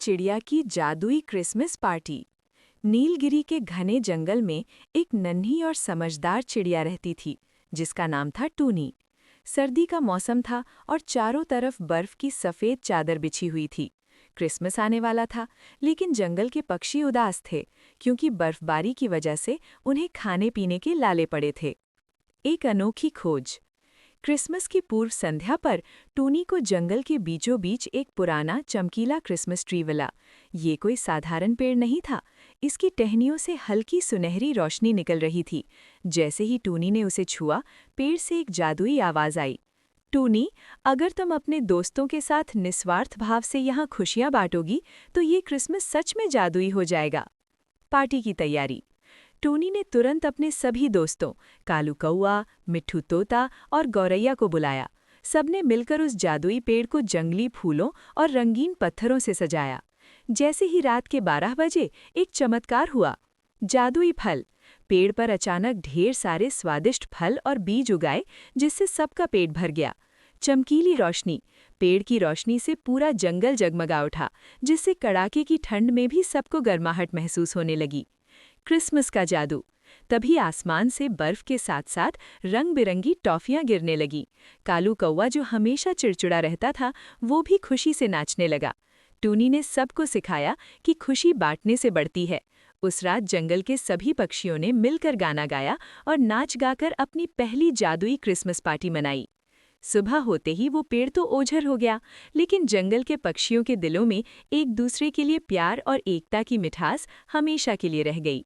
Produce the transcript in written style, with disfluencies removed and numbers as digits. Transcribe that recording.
चिड़िया की जादुई क्रिसमस पार्टी। नीलगिरी के घने जंगल में एक नन्ही और समझदार चिड़िया रहती थी, जिसका नाम था टूनी। सर्दी का मौसम था और चारों तरफ बर्फ की सफ़ेद चादर बिछी हुई थी। क्रिसमस आने वाला था, लेकिन जंगल के पक्षी उदास थे, क्योंकि बर्फबारी की वजह से उन्हें खाने पीने के लाले पड़े थे। एक अनोखी खोज। क्रिसमस की पूर्व संध्या पर टूनी को जंगल के बीचों बीच एक पुराना चमकीला क्रिसमस ट्री मिला। ये कोई साधारण पेड़ नहीं था। इसकी टहनियों से हल्की सुनहरी रोशनी निकल रही थी। जैसे ही टूनी ने उसे छुआ, पेड़ से एक जादुई आवाज आई। टूनी, अगर तुम अपने दोस्तों के साथ निस्वार्थ भाव से यहाँ खुशियाँ बांटोगी, तो ये क्रिसमस सच में जादुई हो जाएगा। पार्टी की तैयारी। टूनी ने तुरंत अपने सभी दोस्तों कालू कौआ, मिट्ठू तोता और गौरैया को बुलाया। सबने मिलकर उस जादुई पेड़ को जंगली फूलों और रंगीन पत्थरों से सजाया। जैसे ही रात के 12 बजे एक चमत्कार हुआ। जादुई फल। पेड़ पर अचानक ढेर सारे स्वादिष्ट फल और बीज उगाए, जिससे सबका पेट भर गया। चमकीली रोशनी। पेड़ की रोशनी से पूरा जंगल जगमगा उठा, जिससे कड़ाके की ठंड में भी सबको गर्माहट महसूस होने लगी। क्रिसमस का जादू। तभी आसमान से बर्फ के साथ साथ रंग बिरंगी टॉफियां गिरने लगी। कालू कौवा, जो हमेशा चिड़चिड़ा रहता था, वो भी खुशी से नाचने लगा। टूनी ने सबको सिखाया कि खुशी बांटने से बढ़ती है। उस रात जंगल के सभी पक्षियों ने मिलकर गाना गाया और नाच गाकर अपनी पहली जादुई क्रिसमस पार्टी मनाई। सुबह होते ही वो पेड़ तो ओझल हो गया, लेकिन जंगल के पक्षियों के दिलों में एक दूसरे के लिए प्यार और एकता की मिठास हमेशा के लिए रह गई।